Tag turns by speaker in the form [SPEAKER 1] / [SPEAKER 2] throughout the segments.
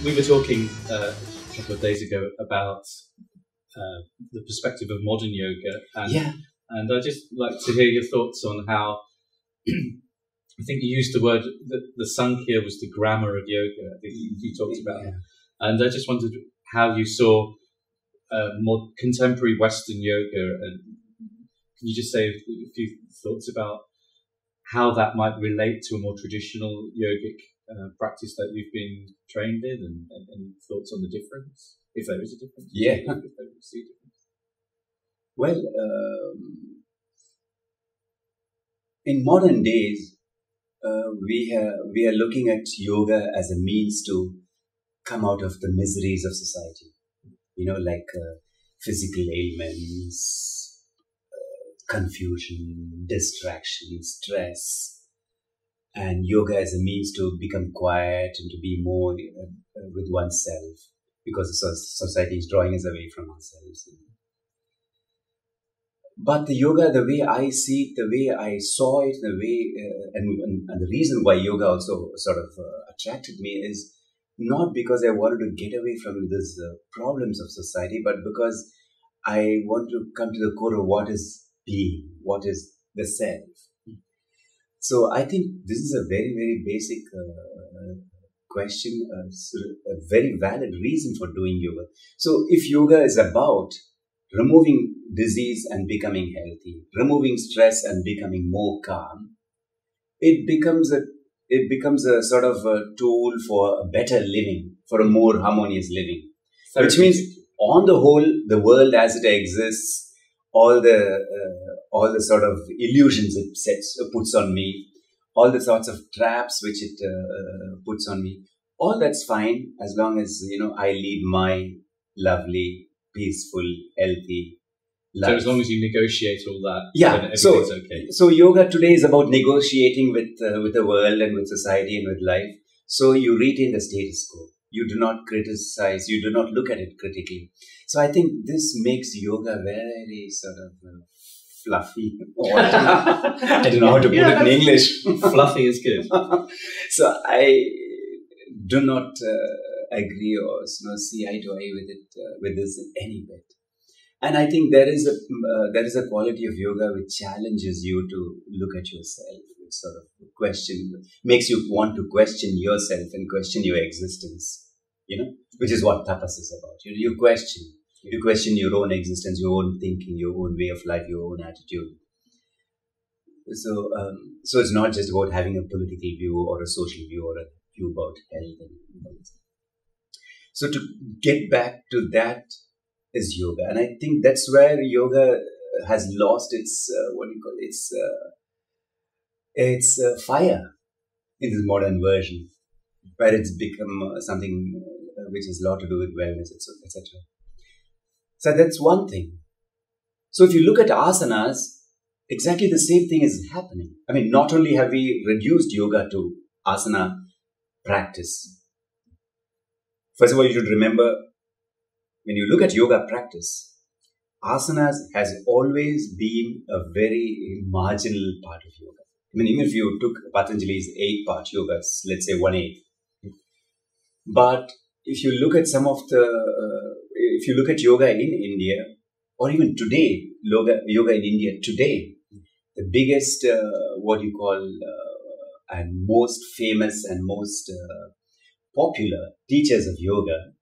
[SPEAKER 1] we were talking a couple of days ago about the perspective of modern yoga, and I'd just like to hear your thoughts on how I think you used the word that the Sankhya was the grammar of yoga. I think you talked about that, and I just wondered how you saw more contemporary Western yoga, and can you just say a few thoughts about how that might relate to a more traditional yogic practice that you've been trained in, and any thoughts on the difference, if there is a difference?
[SPEAKER 2] Yeah.
[SPEAKER 1] If there is a difference.
[SPEAKER 2] Well, in modern days, we are looking at yoga as a means to come out of the miseries of society. Like physical ailments, confusion, distraction, stress. And yoga as a means to become quiet and to be more with oneself, because society is drawing us away from ourselves. But the yoga, the way I see it, the way I saw it, the way and the reason why yoga also sort of attracted me is not because I wanted to get away from these problems of society, but because I want to come to the core of what is being, what is the self. So I think this is a very, very basic question, a very valid reason for doing yoga. So if yoga is about removing disease and becoming healthy, removing stress and becoming more calm, it becomes a sort of a tool for a better living, for a more harmonious living. Which means, on the whole, the world as it exists, all the sort of illusions it puts on me, all the sorts of traps which it puts on me, all that's fine as long as I lead my lovely, peaceful, healthy life.
[SPEAKER 1] So as long as you negotiate all that,
[SPEAKER 2] then
[SPEAKER 1] everything's okay.
[SPEAKER 2] So yoga today is about negotiating with the world and with society and with life. So you retain the status quo. You do not criticize. You do not look at it critically. So I think this makes yoga very sort of fluffy. I don't know how to put it in English.
[SPEAKER 1] Fluffy is good.
[SPEAKER 2] So I do not agree or see eye to eye with this in any bit. And I think there is a quality of yoga which challenges you to look at yourself, which sort of makes you want to question yourself and question your existence, which is what tapas is about. You question your own existence, your own thinking, your own way of life, your own attitude. So it's not just about having a political view or a social view or a view about health and all this. So to get back to that is yoga, and I think that's where yoga has lost its fire in this modern version, where it's become something which has a lot to do with wellness, etc. So that's one thing. So if you look at asanas, exactly the same thing is happening. I mean, not only have we reduced yoga to asana practice. First of all, you should remember, when you look at yoga practice, asanas has always been a very marginal part of yoga. I mean, even if you took Patanjali's 8-part yogas, let's say 1/8. But if you look at if you look at yoga in India, or even today, yoga in India today, the biggest, and most famous and most popular teachers of yoga,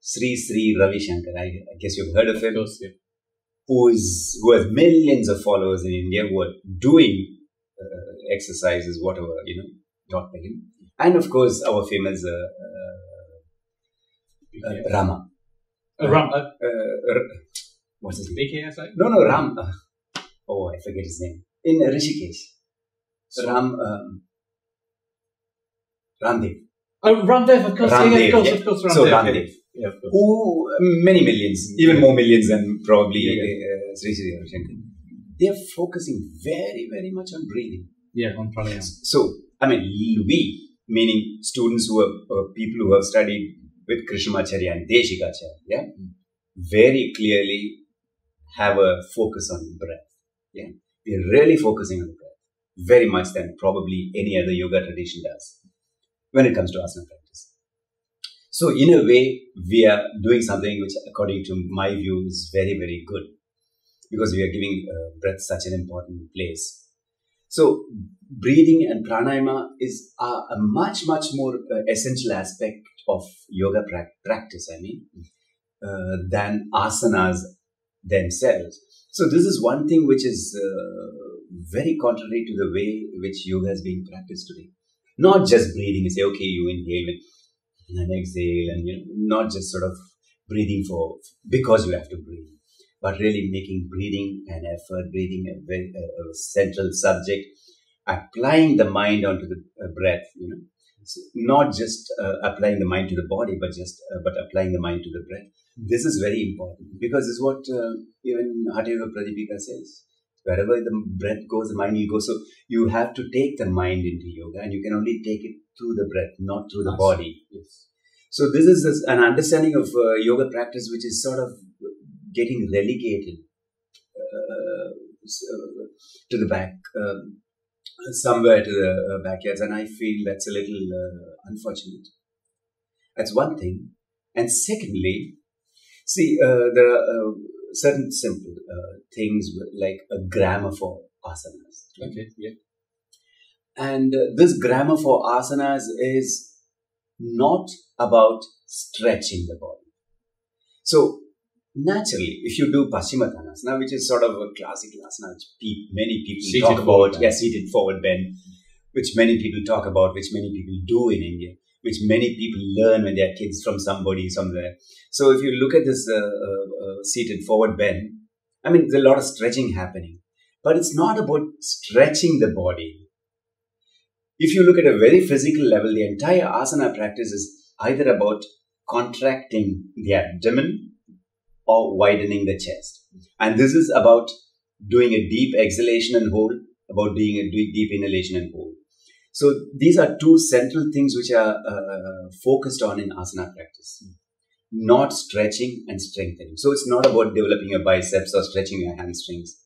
[SPEAKER 2] Sri Ravi Shankar, I guess you've heard of him,
[SPEAKER 1] Of course, yeah.
[SPEAKER 2] who has millions of followers in India who are doing exercises, whatever, taught by him. And of course, our famous Rama. What's his name?
[SPEAKER 1] BKS?
[SPEAKER 2] No, Ram. I forget his name. In Rishikesh. Ramdev.
[SPEAKER 1] Oh, Ramdev, of course.
[SPEAKER 2] Ramdev,
[SPEAKER 1] Of course, Ramdev.
[SPEAKER 2] So Ramdev.
[SPEAKER 1] Yeah, of course.
[SPEAKER 2] Who, many millions, even more millions than probably Sri Ravi Shankar. They are focusing very, very much on breathing.
[SPEAKER 1] Yeah, on pranayama.
[SPEAKER 2] So, I mean, we, meaning students people who have studied with Krishnamacharya and Deshikacharya, very clearly have a focus on breath. Yeah, we are really focusing on breath, very much than probably any other yoga tradition does when it comes to asana practice. So in a way, we are doing something which, according to my view, is very, very good, because we are giving breath such an important place. So breathing and pranayama is a much, much more essential aspect of yoga practice, than asanas themselves. So this is one thing which is very contrary to the way which yoga is being practiced today. Not just breathing, you say, okay, you inhale and exhale, and not just sort of breathing because you have to breathe, but really making breathing an effort, breathing a very central subject, applying the mind onto the breath, so not just applying the mind to the body, but applying the mind to the breath. This is very important, because it's what even Hatha Yoga Pradipika says. Wherever the breath goes, the mind will go. So you have to take the mind into yoga, and you can only take it through the breath, not through the body. Yes. So this is an understanding of yoga practice which is sort of getting relegated to the back, somewhere to the backyards, and I feel that's a little unfortunate. That's one thing. And secondly, see, there are certain simple things like a grammar for asanas.
[SPEAKER 1] Okay, yeah.
[SPEAKER 2] And this grammar for asanas is not about stretching the body. So naturally, if you do Paschimottanasana, which is sort of a classic asana, which many people
[SPEAKER 1] seated
[SPEAKER 2] talk about, seated forward bend, which many people talk about, which many people do in India, which many people learn when they are kids from somebody somewhere. So if you look at this seated forward bend, there's a lot of stretching happening, but it's not about stretching the body. If you look at a very physical level, the entire asana practice is either about contracting the abdomen or widening the chest. And this is about doing a deep exhalation and hold, about doing a deep inhalation and hold. So these are two central things which are focused on in asana practice. Not stretching and strengthening. So it's not about developing your biceps or stretching your hamstrings.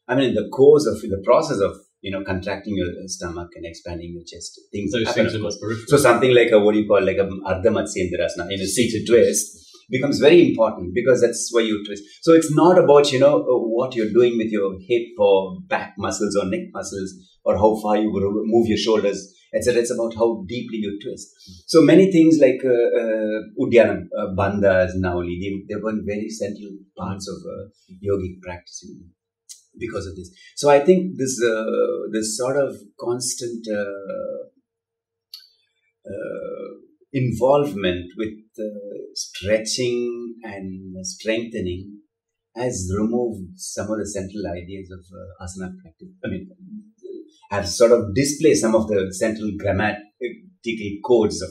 [SPEAKER 2] In the course of the process of contracting your stomach and expanding your chest, things happen. So something like a Ardha Matsyendrasana in a seated twist becomes very important, because that's where you twist. So it's not about what you're doing with your hip or back muscles or neck muscles, or how far you move your shoulders, etc. It's about how deeply you twist. So many things like Uddiyana, Bandhas, Nauli, they were very central parts of yogic practice because of this. So I think this sort of constant involvement with stretching and strengthening has removed some of the central ideas of asana practice. Have sort of displaced some of the central grammatical codes of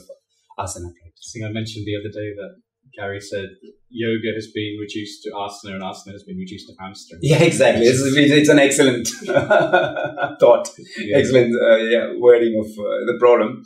[SPEAKER 2] asana practice.
[SPEAKER 1] I think I mentioned the other day that Gary said yoga has been reduced to asana and asana has been reduced to hamstring.
[SPEAKER 2] Yeah, exactly. It's an excellent thought, excellent wording of the problem.